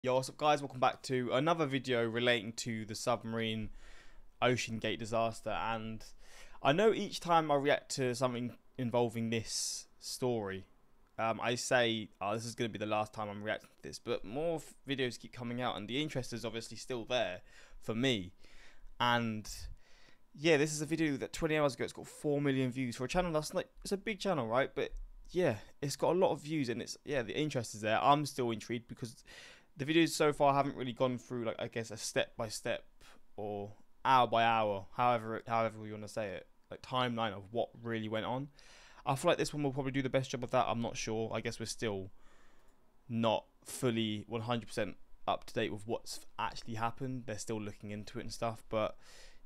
Yo, what's up guys, welcome back to another video relating to the submarine Oceangate disaster. And I know each time I react to something involving this story, I say, oh, this is going to be the last time I'm reacting to this, but more videos keep coming out and the interest is obviously still there for me. And yeah, this is a video that 20 hours ago, it's got 4 million views for a channel that's like, it's a big channel, right? But yeah, it's got a lot of views and the interest is there. I'm still intrigued because the videos so far haven't really gone through, like, I guess, a step by step or hour by hour, however you want to say it, like timeline of what really went on. I feel like this one will probably do the best job of that. I'm not sure. I guess we're still not fully 100% up to date with what's actually happened. They're still looking into it and stuff. But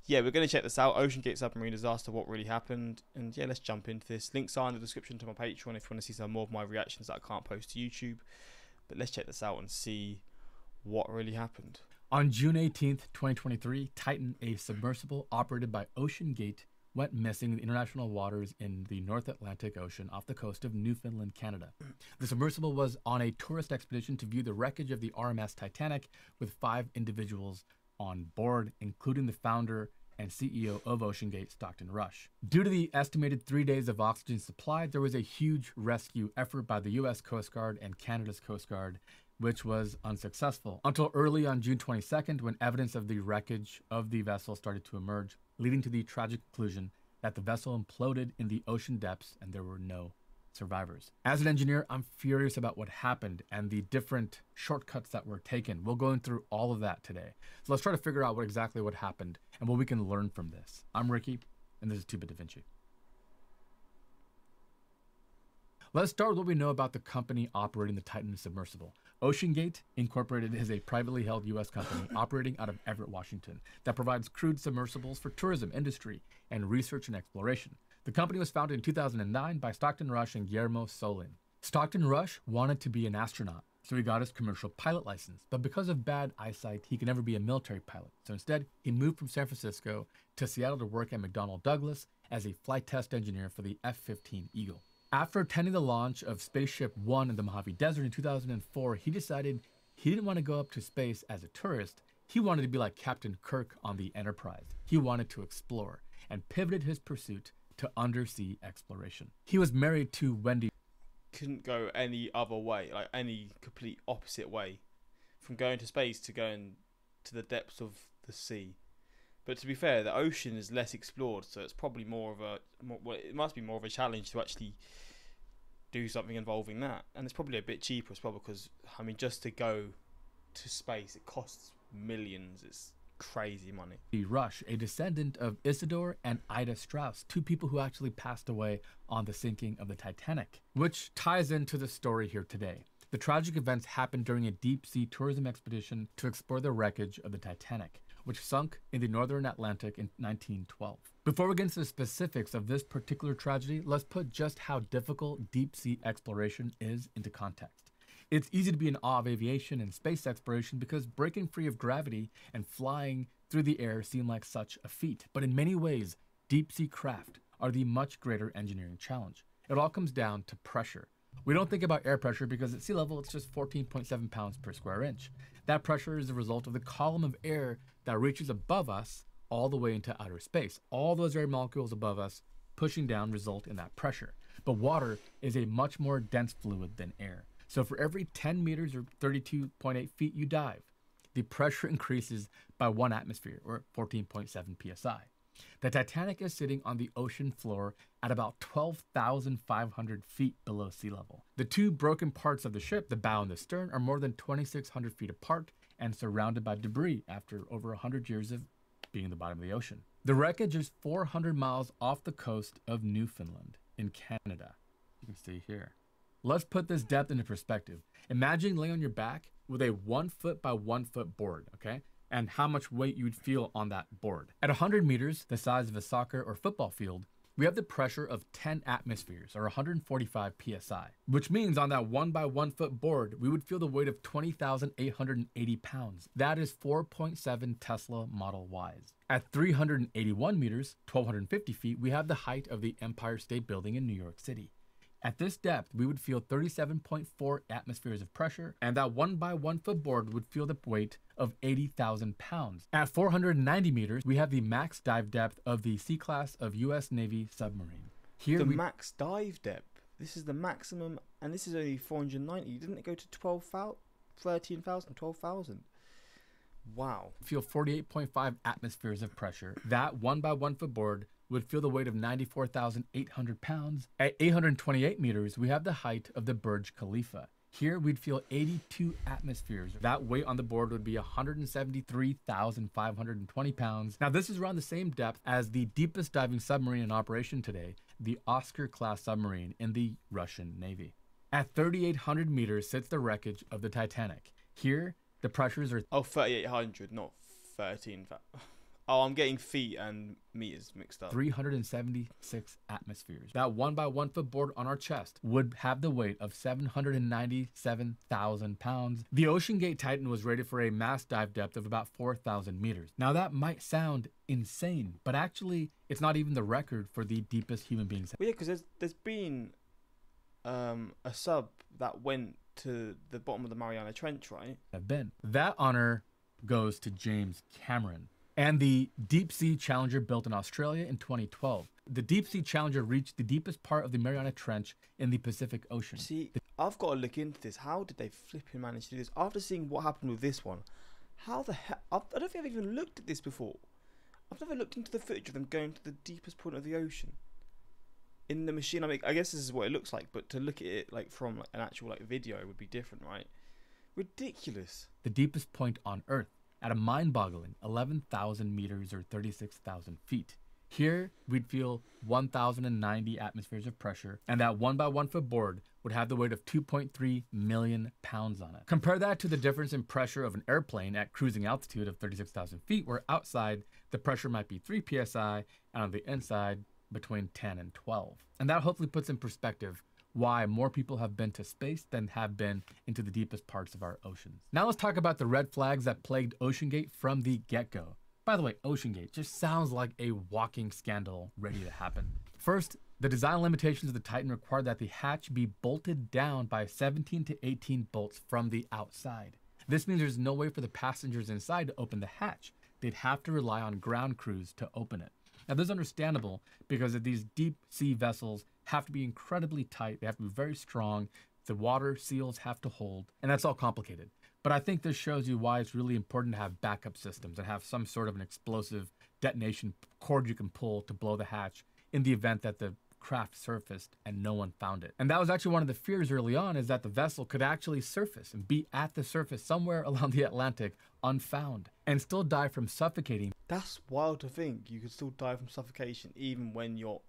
yeah, we're going to check this out. Oceangate submarine disaster, what really happened. And yeah, let's jump into this. Links are in the description to my Patreon if you want to see some more of my reactions that I can't post to YouTube. But let's check this out and see what really happened. On June 18th, 2023, Titan, a submersible operated by Oceangate, went missing in the international waters in the North Atlantic Ocean off the coast of Newfoundland, Canada. The submersible was on a tourist expedition to view the wreckage of the RMS Titanic with 5 individuals on board, including the founder and CEO of Oceangate, Stockton Rush. Due to the estimated 3 days of oxygen supply, there was a huge rescue effort by the US Coast Guard and Canada's Coast Guard, which was unsuccessful until early on June 22nd, when evidence of the wreckage of the vessel started to emerge, leading to the tragic conclusion that the vessel imploded in the ocean depths and there were no survivors. As an engineer, I'm furious about what happened and the different shortcuts that were taken. We'll go through all of that today. So let's try to figure out exactly what happened and what we can learn from this. I'm Ricky, and this is 2-Bit Da Vinci. Let's start with what we know about the company operating the Titan submersible. Oceangate Incorporated is a privately held U.S. company operating out of Everett, Washington, that provides crewed submersibles for tourism industry and research and exploration. The company was founded in 2009 by Stockton Rush and Guillermo Solin. Stockton Rush wanted to be an astronaut, so he got his commercial pilot license. But because of bad eyesight, he could never be a military pilot. So instead, he moved from San Francisco to Seattle to work at McDonnell Douglas as a flight test engineer for the F-15 Eagle. After attending the launch of Spaceship One in the Mojave Desert in 2004, he decided he didn't want to go up to space as a tourist. He wanted to be like Captain Kirk on the Enterprise. He wanted to explore and pivoted his pursuit to undersea exploration. He was married to Wendy. Couldn't go any other way, like any complete opposite way, from going to space to going to the depths of the sea. But to be fair, the ocean is less explored, so it's probably it must be more of a challenge to actually do something involving that. And it's probably a bit cheaper as well, because I mean, just to go to space, it costs millions. It's crazy money. Rush, a descendant of Isidore and Ida Strauss, 2 people who actually passed away on the sinking of the Titanic, which ties into the story here today. The tragic events happened during a deep-sea tourism expedition to explore the wreckage of the Titanic, which sunk in the northern Atlantic in 1912. Before we get into the specifics of this particular tragedy, let's put just how difficult deep-sea exploration is into context. It's easy to be in awe of aviation and space exploration because breaking free of gravity and flying through the air seem like such a feat. But in many ways, deep-sea craft are the much greater engineering challenge. It all comes down to pressure. We don't think about air pressure because at sea level, it's just 14.7 pounds per square inch. That pressure is the result of the column of air that reaches above us all the way into outer space. All those air molecules above us pushing down result in that pressure. But water is a much more dense fluid than air. So for every 10 meters or 32.8 feet you dive, the pressure increases by 1 atmosphere or 14.7 psi. The Titanic is sitting on the ocean floor at about 12,500 feet below sea level. The 2 broken parts of the ship, the bow and the stern, are more than 2,600 feet apart and surrounded by debris after over 100 years of being in the bottom of the ocean. The wreckage is 400 miles off the coast of Newfoundland in Canada. You can see here. Let's put this depth into perspective. Imagine laying on your back with a 1 foot by 1 foot board, okay? And how much weight you would feel on that board. At 100 meters, the size of a soccer or football field, we have the pressure of 10 atmospheres or 145 psi, which means on that 1 by 1 foot board, we would feel the weight of 20,880 pounds. That is 4.7 Tesla Model Ys. At 381 meters, 1,250 feet, we have the height of the Empire State Building in New York City. At this depth, we would feel 37.4 atmospheres of pressure, and that 1 by 1 foot board would feel the weight of 80,000 pounds. At 490 meters, we have the max dive depth of the C-class of U.S. Navy submarine. Here the max dive depth. This is the maximum, and this is only 490. Didn't it go to 12,000, 13,000, 12,000? Wow. Feel 48.5 atmospheres of pressure. That 1 by 1 foot board would feel the weight of 94,800 pounds. At 828 meters, we have the height of the Burj Khalifa. Here, we'd feel 82 atmospheres. That weight on the board would be 173,520 pounds. Now, this is around the same depth as the deepest diving submarine in operation today, the Oscar-class submarine in the Russian Navy. At 3,800 meters sits the wreckage of the Titanic. Here, the pressures are... Oh, 3,800, not 13,000. Oh, I'm getting feet and meters mixed up. 376 atmospheres. That 1 by 1 foot board on our chest would have the weight of 797,000 pounds. The Oceangate Titan was rated for a mass dive depth of about 4,000 meters. Now that might sound insane, but actually it's not even the record for the deepest human beings. Well, yeah, because there's been a sub that went to the bottom of the Mariana Trench, right? Have been. That honor goes to James Cameron and the Deep Sea Challenger built in Australia in 2012. The Deep Sea Challenger reached the deepest part of the Mariana Trench in the Pacific Ocean. See, I've got to look into this. How did they flipping manage to do this? After seeing what happened with this one, how the hell... I don't think I've even looked at this before. I've never looked into the footage of them going to the deepest point of the ocean. In the machine, I mean, I guess this is what it looks like, but to look at it like from like, an actual like video would be different, right? Ridiculous. The deepest point on Earth, at a mind-boggling 11,000 meters or 36,000 feet. Here, we'd feel 1,090 atmospheres of pressure, and that 1 by 1 foot board would have the weight of 2.3 million pounds on it. Compare that to the difference in pressure of an airplane at cruising altitude of 36,000 feet, where outside the pressure might be 3 psi, and on the inside, between 10 and 12. And that hopefully puts in perspective why more people have been to space than have been into the deepest parts of our oceans. Now let's talk about the red flags that plagued Oceangate from the get-go. By the way, Oceangate just sounds like a walking scandal ready to happen. First, the design limitations of the Titan required that the hatch be bolted down by 17 to 18 bolts from the outside. This means there's no way for the passengers inside to open the hatch. They'd have to rely on ground crews to open it. Now, this is understandable because these deep sea vessels have to be incredibly tight. They have to be very strong. The water seals have to hold, and that's all complicated. But I think this shows you why it's really important to have backup systems and have some sort of an explosive detonation cord you can pull to blow the hatch in the event that the craft surfaced and no one found it. And that was actually one of the fears early on, is that the vessel could actually surface and be at the surface somewhere along the Atlantic unfound and still die from suffocating. That's wild to think. You could still die from suffocation even when you're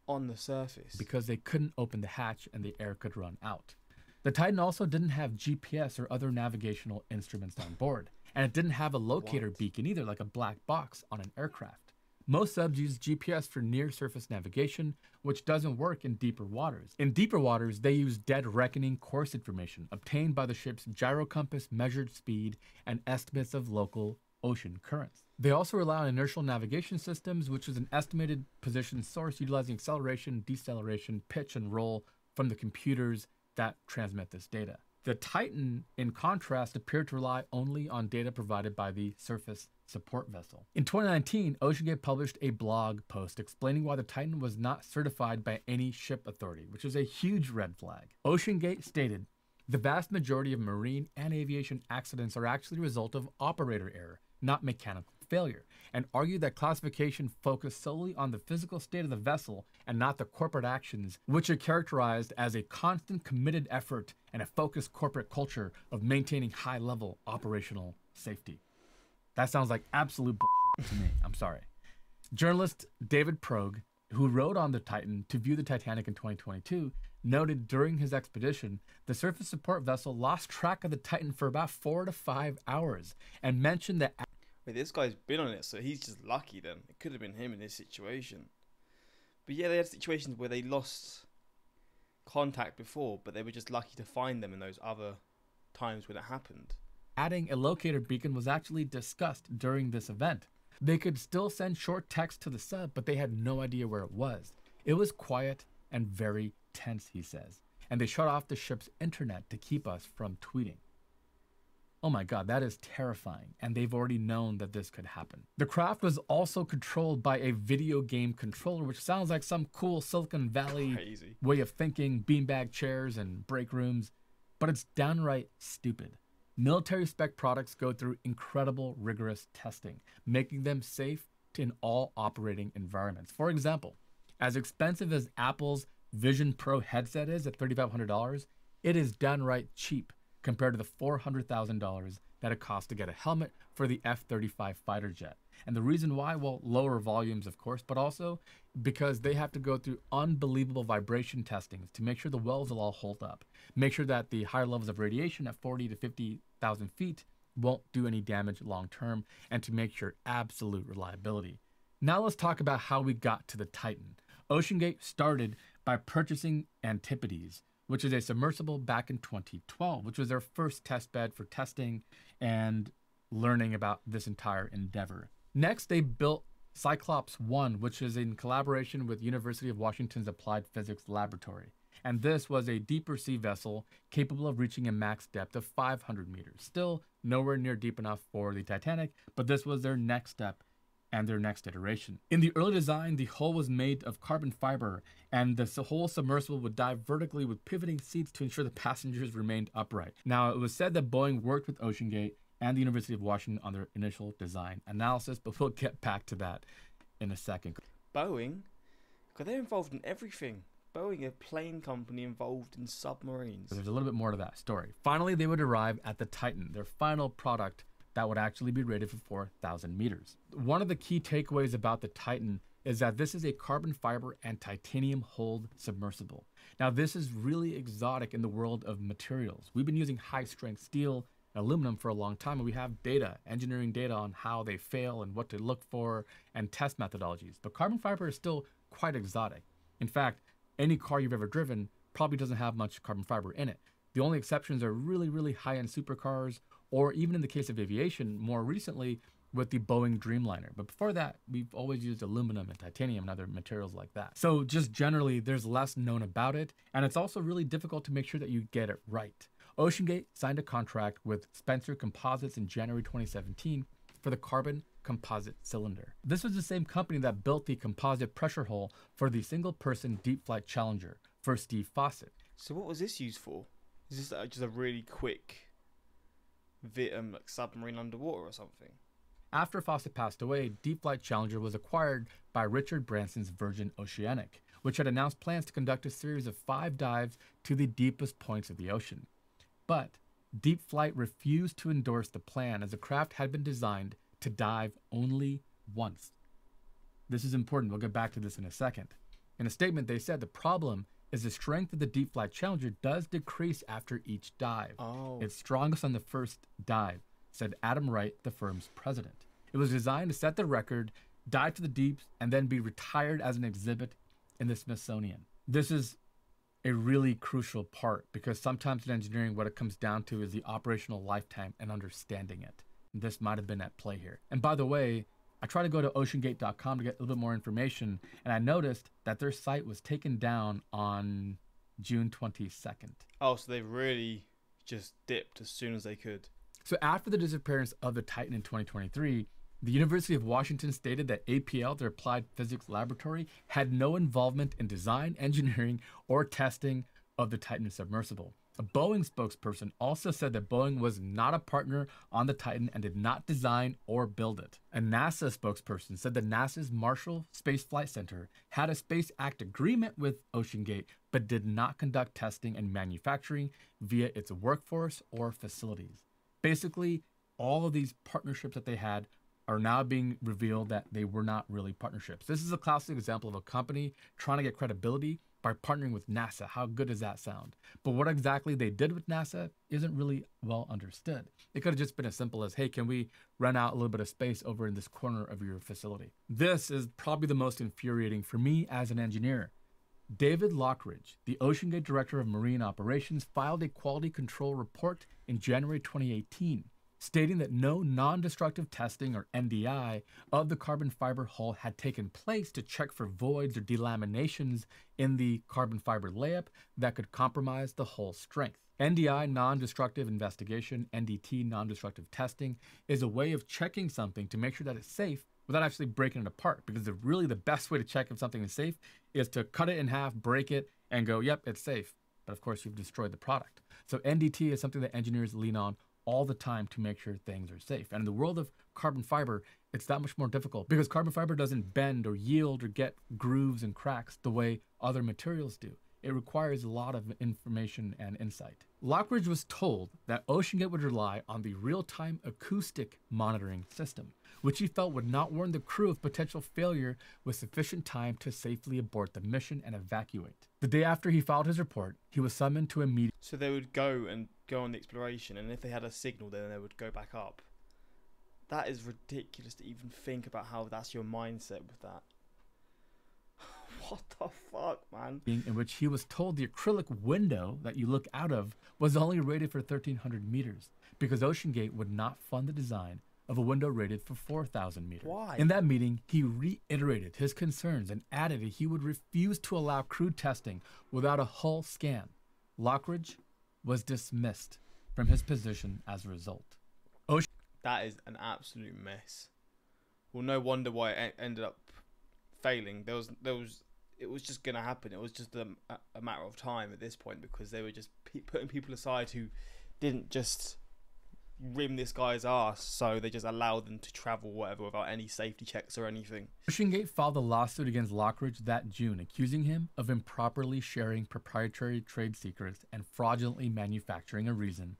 on the surface. Because they couldn't open the hatch and the air could run out. The Titan also didn't have GPS or other navigational instruments on board. And it didn't have a locator beacon either, like a black box on an aircraft. Most subs use GPS for near-surface navigation, which doesn't work in deeper waters. In deeper waters, they use dead reckoning course information obtained by the ship's gyro compass, measured speed, and estimates of local ocean currents. They also rely on inertial navigation systems, which is an estimated position source utilizing acceleration, deceleration, pitch, and roll from the computers that transmit this data. The Titan, in contrast, appeared to rely only on data provided by the surface support vessel. In 2019, Oceangate published a blog post explaining why the Titan was not certified by any ship authority, which is a huge red flag. Oceangate stated, "The vast majority of marine and aviation accidents are actually a result of operator error, not mechanical failure," and argued that classification focused solely on the physical state of the vessel and not the corporate actions, which are characterized as a constant committed effort and a focused corporate culture of maintaining high-level operational safety. That sounds like absolute bullshit to me. I'm sorry. Journalist David Progue, who rode on the Titan to view the Titanic in 2022, noted during his expedition, the surface support vessel lost track of the Titan for about 4 to 5 hours and mentioned that... Wait, this guy's been on it, so he's just lucky then. It could have been him in this situation. But yeah, they had situations where they lost contact before, but they were just lucky to find them in those other times when it happened. Adding a locator beacon was actually discussed during this event. They could still send short text to the sub, but they had no idea where it was. It was quiet and very tense, he says. And they shut off the ship's internet to keep us from tweeting. Oh my God, that is terrifying. And they've already known that this could happen. The craft was also controlled by a video game controller, which sounds like some cool Silicon Valley way of thinking, beanbag chairs and break rooms, but it's downright stupid. Military spec products go through incredible rigorous testing, making them safe in all operating environments. For example, as expensive as Apple's Vision Pro headset is at $3,500, it is downright cheap compared to the $400,000 that it costs to get a helmet for the F-35 fighter jet. And the reason why, well, lower volumes, of course, but also because they have to go through unbelievable vibration testings to make sure the wells will all hold up, make sure that the higher levels of radiation at 40 to 50,000 feet won't do any damage long term, and to make sure absolute reliability. Now let's talk about how we got to the Titan. Oceangate started by purchasing Antipodes, which is a submersible back in 2012, which was their first test bed for testing and learning about this entire endeavor. Next, they built Cyclops 1, which is in collaboration with University of Washington's Applied Physics Laboratory. And this was a deeper sea vessel capable of reaching a max depth of 500 meters. Still nowhere near deep enough for the Titanic, but this was their next step and their next iteration. In the early design, the hull was made of carbon fiber, and the whole submersible would dive vertically with pivoting seats to ensure the passengers remained upright. Now, it was said that Boeing worked with Oceangate and the University of Washington on their initial design analysis, but we'll get back to that in a second. Boeing? Because they're involved in everything. Boeing, a plane company involved in submarines. So there's a little bit more to that story. Finally, they would arrive at the Titan, their final product that would actually be rated for 4,000 meters. One of the key takeaways about the Titan is that this is a carbon fiber and titanium hulled submersible. Now, this is really exotic in the world of materials. We've been using high strength steel and aluminum for a long time, and we have data, engineering data on how they fail and what to look for and test methodologies. But carbon fiber is still quite exotic. In fact, any car you've ever driven probably doesn't have much carbon fiber in it. The only exceptions are really, really high-end supercars, or even in the case of aviation, more recently with the Boeing Dreamliner. But before that, we've always used aluminum and titanium and other materials like that. So just generally, there's less known about it, and it's also really difficult to make sure that you get it right. Oceangate signed a contract with Spencer Composites in January 2017 for the carbon composite cylinder. This was the same company that built the composite pressure hull for the single-person deep flight Challenger for Steve Fossett. So what was this used for? Is this just a really quick submarine underwater or something? After Fossett passed away, Deep Flight Challenger was acquired by Richard Branson's Virgin Oceanic, which had announced plans to conduct a series of 5 dives to the deepest points of the ocean. But Deep Flight refused to endorse the plan, as the craft had been designed to dive only once. This is important. We'll get back to this in a second. In a statement, they said the problem is the strength of the Deep Flight Challenger does decrease after each dive. It's strongest on the first dive, said Adam Wright, the firm's president. It was designed to set the record, dive to the deeps, and then be retired as an exhibit in the Smithsonian. This is a really crucial part, because sometimes in engineering, what it comes down to is the operational lifetime and understanding it. This might have been at play here. And by the way, I tried to go to oceangate.com to get a little bit more information, and I noticed that their site was taken down on June 22nd. Oh, so they really just dipped as soon as they could. So after the disappearance of the Titan in 2023, the University of Washington stated that APL, their Applied Physics Laboratory, had no involvement in design, engineering, or testing of the Titan submersible. A Boeing spokesperson also said that Boeing was not a partner on the Titan and did not design or build it. A NASA spokesperson said that NASA's Marshall Space Flight Center had a Space Act agreement with Oceangate, but did not conduct testing and manufacturing via its workforce or facilities. Basically, all of these partnerships that they had are now being revealed that they were not really partnerships. This is a classic example of a company trying to get credibility by partnering with NASA. How good does that sound? But what exactly they did with NASA isn't really well understood. It could have just been as simple as, hey, can we rent out a little bit of space over in this corner of your facility? This is probably the most infuriating for me as an engineer. David Lockridge, the Oceangate Director of Marine Operations, filed a quality control report in January 2018. stating that no non-destructive testing, or NDI, of the carbon fiber hull had taken place to check for voids or delaminations in the carbon fiber layup that could compromise the hull's strength. NDI, non-destructive investigation, NDT, non-destructive testing, is a way of checking something to make sure that it's safe without actually breaking it apart, because really the best way to check if something is safe is to cut it in half, break it, and go, yep, it's safe. But of course, you've destroyed the product. So NDT is something that engineers lean on all the time to make sure things are safe. And in the world of carbon fiber, it's that much more difficult because carbon fiber doesn't bend or yield or get grooves and cracks the way other materials do. It requires a lot of information and insight. Lockridge was told that Oceangate would rely on the real-time acoustic monitoring system, which he felt would not warn the crew of potential failure with sufficient time to safely abort the mission and evacuate. The day after he filed his report, he was summoned to a meeting. So they would go on the exploration, and if they had a signal, then they would go back up. That is ridiculous to even think about how that's your mindset with that. What the fuck, man? In which he was told the acrylic window that you look out of was only rated for 1,300 meters because Oceangate would not fund the design of a window rated for 4,000 meters. Why? In that meeting, he reiterated his concerns and added that he would refuse to allow crew testing without a hull scan. Lockridge was dismissed from his position as a result. That is an absolute mess. Well, no wonder why it ended up failing. It was just gonna happen. It was just a matter of time at this point because they were just putting people aside who didn't just rim this guy's ass, so they just allowed them to travel whatever without any safety checks or anything. Oceangate filed a lawsuit against Lockridge that June, accusing him of improperly sharing proprietary trade secrets and fraudulently manufacturing a reason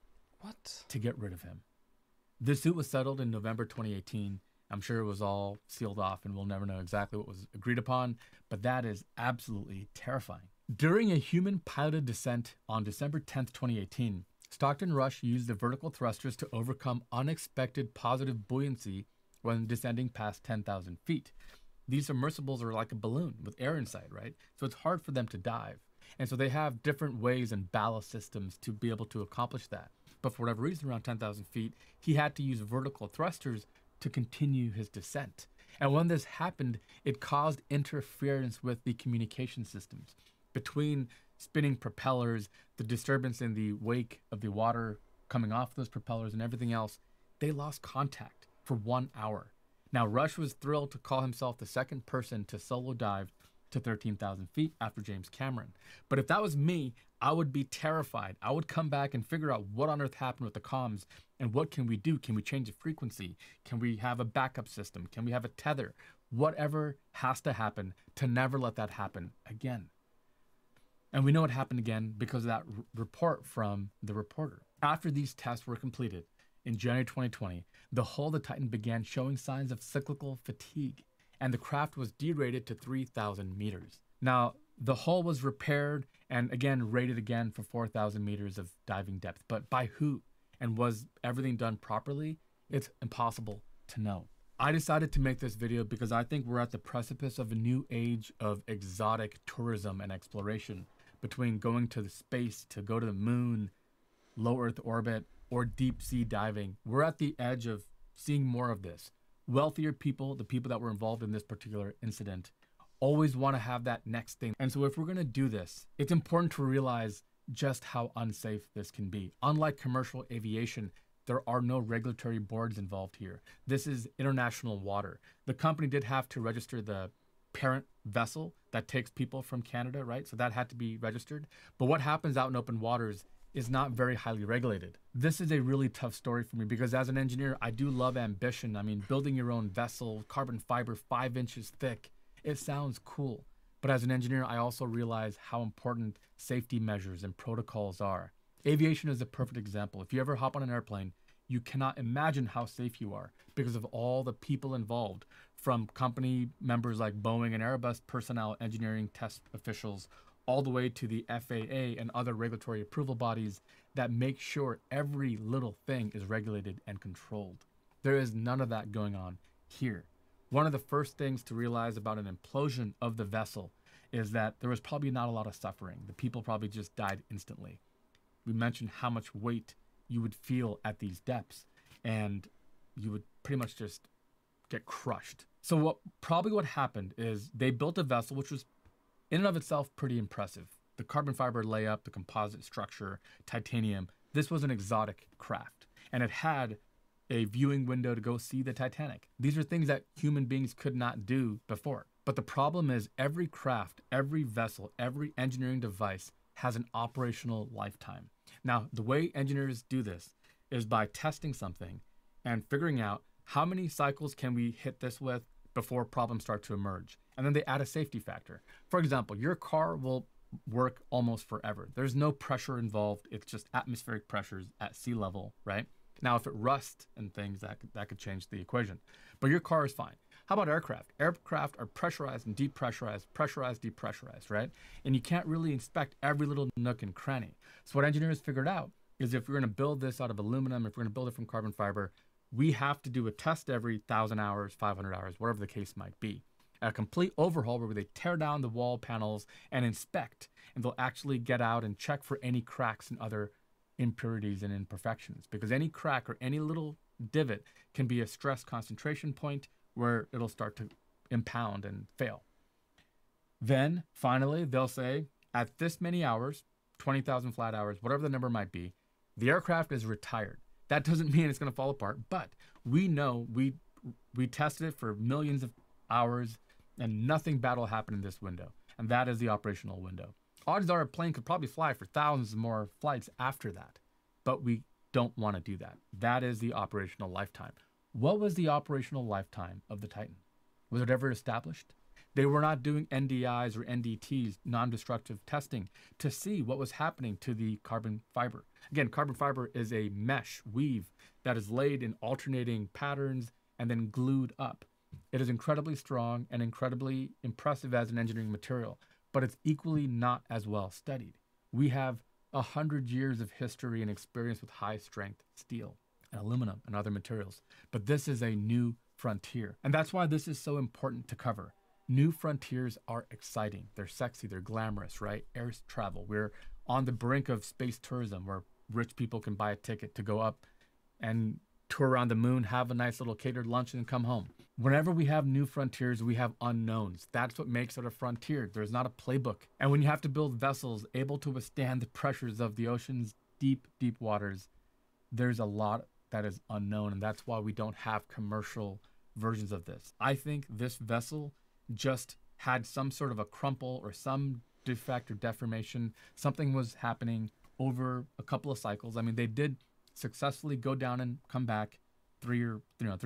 to get rid of him. This suit was settled in November 2018. I'm sure it was all sealed off and we'll never know exactly what was agreed upon, but that is absolutely terrifying. During a human piloted descent on December 10th, 2018, Stockton Rush used the vertical thrusters to overcome unexpected positive buoyancy when descending past 10,000 feet. These submersibles are like a balloon with air inside, right? So it's hard for them to dive. And so they have different ways and ballast systems to be able to accomplish that. But for whatever reason, around 10,000 feet, he had to use vertical thrusters to continue his descent. And when this happened, it caused interference with the communication systems between spinning propellers, the disturbance in the wake of the water coming off those propellers and everything else. They lost contact for 1 hour. Now, Rush was thrilled to call himself the second person to solo dive to 13,000 feet after James Cameron. But if that was me, I would be terrified. I would come back and figure out what on earth happened with the comms and what can we do? Can we change the frequency? Can we have a backup system? Can we have a tether? Whatever has to happen to never let that happen again. And we know it happened again because of that report from the reporter. After these tests were completed in January 2020, the hull of the Titan began showing signs of cyclical fatigue, and the craft was derated to 3,000 meters. Now, the hull was repaired and again rated again for 4,000 meters of diving depth. But by who? And was everything done properly? It's impossible to know. I decided to make this video because I think we're at the precipice of a new age of exotic tourism and exploration, between going to the space, to go to the moon, low Earth orbit, or deep sea diving. We're at the edge of seeing more of this. Wealthier people, the people that were involved in this particular incident, always want to have that next thing. And so if we're going to do this, it's important to realize just how unsafe this can be. Unlike commercial aviation, there are no regulatory boards involved here. This is international water. The company did have to register the parent vessel that takes people from Canada, right? So that had to be registered. But what happens out in open waters is not very highly regulated. This is a really tough story for me because as an engineer, I do love ambition. I mean, building your own vessel, carbon fiber 5 inches thick, it sounds cool. But as an engineer, I also realize how important safety measures and protocols are. Aviation is a perfect example. If you ever hop on an airplane, you cannot imagine how safe you are because of all the people involved, from company members like Boeing and Airbus personnel, engineering test officials, all the way to the FAA and other regulatory approval bodies that make sure every little thing is regulated and controlled. There is none of that going on here. One of the first things to realize about an implosion of the vessel is that there was probably not a lot of suffering. The people probably just died instantly. We mentioned how much weight you would feel at these depths. and you would pretty much just get crushed. So what happened is they built a vessel which was in and of itself pretty impressive. The carbon fiber layup, the composite structure, titanium. This was an exotic craft, and it had a viewing window to go see the Titanic. These are things that human beings could not do before. But the problem is every craft, every vessel, every engineering device has an operational lifetime. Now, the way engineers do this is by testing something and figuring out how many cycles can we hit this with before problems start to emerge. And then they add a safety factor. For example, your car will work almost forever. There's no pressure involved. It's just atmospheric pressures at sea level, right? Now, if it rusts and things, that could change the equation. But your car is fine. How about aircraft? Aircraft are pressurized and depressurized, pressurized, depressurized, right? And you can't really inspect every little nook and cranny. So what engineers figured out is if we're going to build this out of aluminum, if we're going to build it from carbon fiber, we have to do a test every 1,000 hours, 500 hours, whatever the case might be. A complete overhaul where they tear down the wall panels and inspect, and they'll actually get out and check for any cracks and other impurities and imperfections, because any crack or any little divot can be a stress concentration point where it'll start to impound and fail. Then finally they'll say at this many hours, 20,000 flat hours, whatever the number might be, the aircraft is retired. That doesn't mean it's going to fall apart, but we know we tested it for millions of hours and nothing bad will happen in this window, and that is the operational window. Odds are a plane could probably fly for thousands more flights after that, but we don't want to do that. That is the operational lifetime. What was the operational lifetime of the Titan? Was it ever established? They were not doing NDIs or NDTs, non-destructive testing, to see what was happening to the carbon fiber. Again, carbon fiber is a mesh weave that is laid in alternating patterns and then glued up. It is incredibly strong and incredibly impressive as an engineering material, but it's equally not as well studied. We have 100 years of history and experience with high strength steel and aluminum and other materials, but this is a new frontier. And that's why this is so important to cover. New frontiers are exciting. They're sexy, they're glamorous, right? Air travel. We're on the brink of space tourism where rich people can buy a ticket to go up and tour around the moon, have a nice little catered lunch and come home. Whenever we have new frontiers, we have unknowns. That's what makes it a frontier. There's not a playbook. And when you have to build vessels able to withstand the pressures of the ocean's deep, deep waters, there's a lot that is unknown. And that's why we don't have commercial versions of this. I think this vessel just had some sort of a crumple or some defect or deformation. Something was happening over a couple of cycles. I mean, they did successfully go down and come back three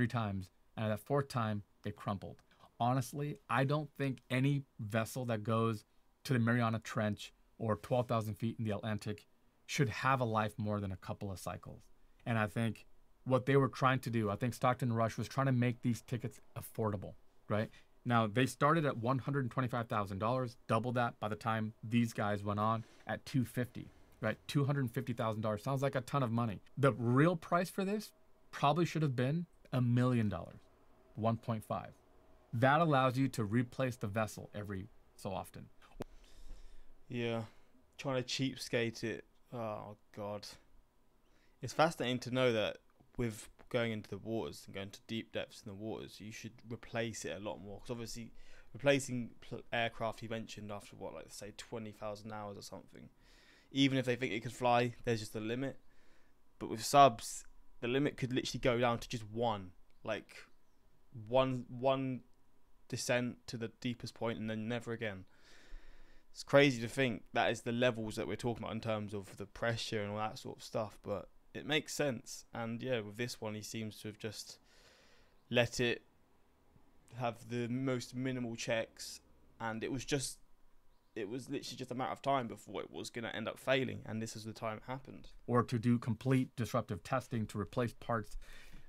times, and at that fourth time they crumpled. Honestly, I don't think any vessel that goes to the Mariana Trench or 12,000 feet in the Atlantic should have a life more than a couple of cycles. And I think what they were trying to do, I think Stockton Rush was trying to make these tickets affordable, right? Now, they started at $125,000, double that by the time these guys went on at $250,000. Right, $250,000 sounds like a ton of money. The real price for this probably should have been $1 million, 1.5. That allows you to replace the vessel every so often. Yeah, trying to cheapskate it. Oh God, it's fascinating to know that with going into the waters and going to deep depths in the waters, you should replace it a lot more. Because obviously, replacing aircraft you mentioned after what, like say 20,000 hours or something. Even if they think it could fly, there's just a limit. But with subs, the limit could literally go down to just one descent to the deepest point and then never again. It's crazy to think that is the levels that we're talking about in terms of the pressure and all that sort of stuff, but it makes sense. And yeah, with this one, he seems to have just let it have the most minimal checks, and it was literally just a matter of time before it was going to end up failing, and this is the time it happened. Or to do complete disruptive testing to replace parts.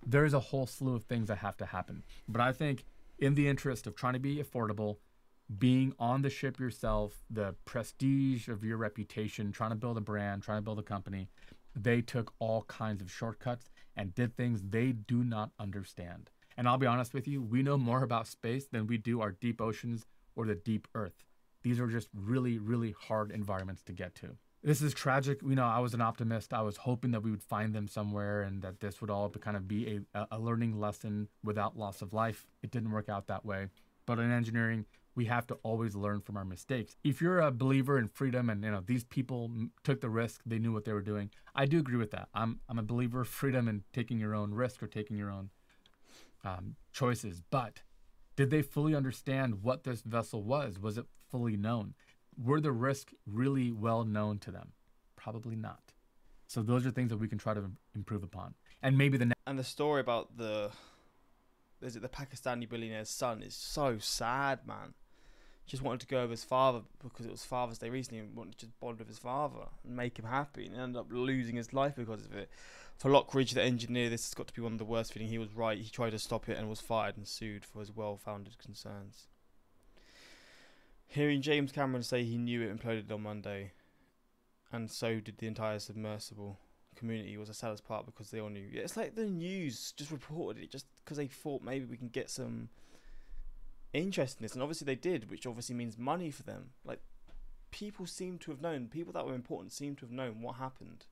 There's a whole slew of things that have to happen. But I think in the interest of trying to be affordable, being on the ship yourself, the prestige of your reputation, trying to build a brand, trying to build a company, they took all kinds of shortcuts and did things they do not understand. And I'll be honest with you, we know more about space than we do our deep oceans or the deep earth. These are just really, really hard environments to get to. This is tragic. I was an optimist. I was hoping that we would find them somewhere and that this would all kind of be a learning lesson without loss of life. It didn't work out that way. But in engineering, we have to always learn from our mistakes. If you're a believer in freedom and these people took the risk, they knew what they were doing, I do agree with that. I'm a believer of freedom and taking your own risk or taking your own choices. But did they fully understand what this vessel was? Was it fully known? Were the risks really well known to them? Probably not. So those are things that we can try to improve upon. And maybe and the story about the Pakistani billionaire's son is so sad, man. Just wanted to go with his father because it was Father's Day recently and wanted to just bond with his father and make him happy, and ended up losing his life because of it. For Lockridge, the engineer, this has got to be one of the worst feeling. He was right. He tried to stop it and was fired and sued for his well-founded concerns. Hearing James Cameron say he knew it imploded on Monday, and so did the entire submersible community, was the saddest part because they all knew. Yeah, it's like the news just reported it just because they thought maybe we can get some interest in this, and obviously they did, which obviously means money for them. Like, people seem to have known, people that were important seem to have known what happened,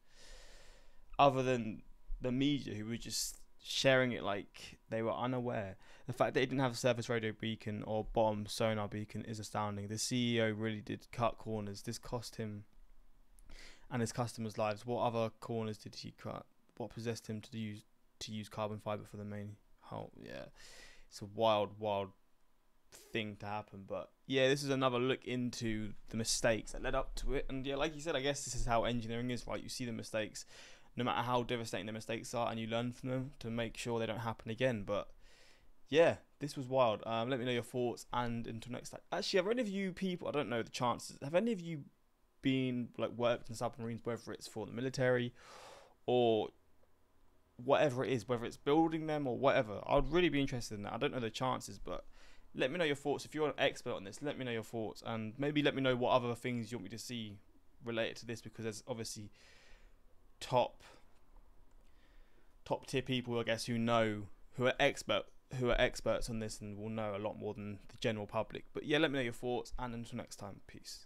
other than the media who were just sharing it like they were unaware. The fact that it didn't have a surface radio beacon or bottom sonar beacon is astounding. The CEO really did cut corners. This cost him and his customers' lives. What other corners did he cut? What possessed him to use carbon fiber for the main hull? Yeah, it's a wild thing to happen. But yeah, this is another look into the mistakes that led up to it. And yeah, like you said, I guess this is how engineering is, right? You see the mistakes, no matter how devastating the mistakes are, and you learn from them to make sure they don't happen again. But yeah, this was wild. Let me know your thoughts, and until next time. Actually, have any of you people, I don't know the chances, have any of you been worked in submarines, whether it's for the military or whatever it is, whether it's building them or whatever? I'd really be interested in that. I don't know the chances, but let me know your thoughts. If you're an expert on this, let me know your thoughts, and maybe let me know what other things you want me to see related to this, because there's obviously top tier people, I guess, who are experts on this and will know a lot more than the general public. But yeah, let me know your thoughts, and until next time, peace.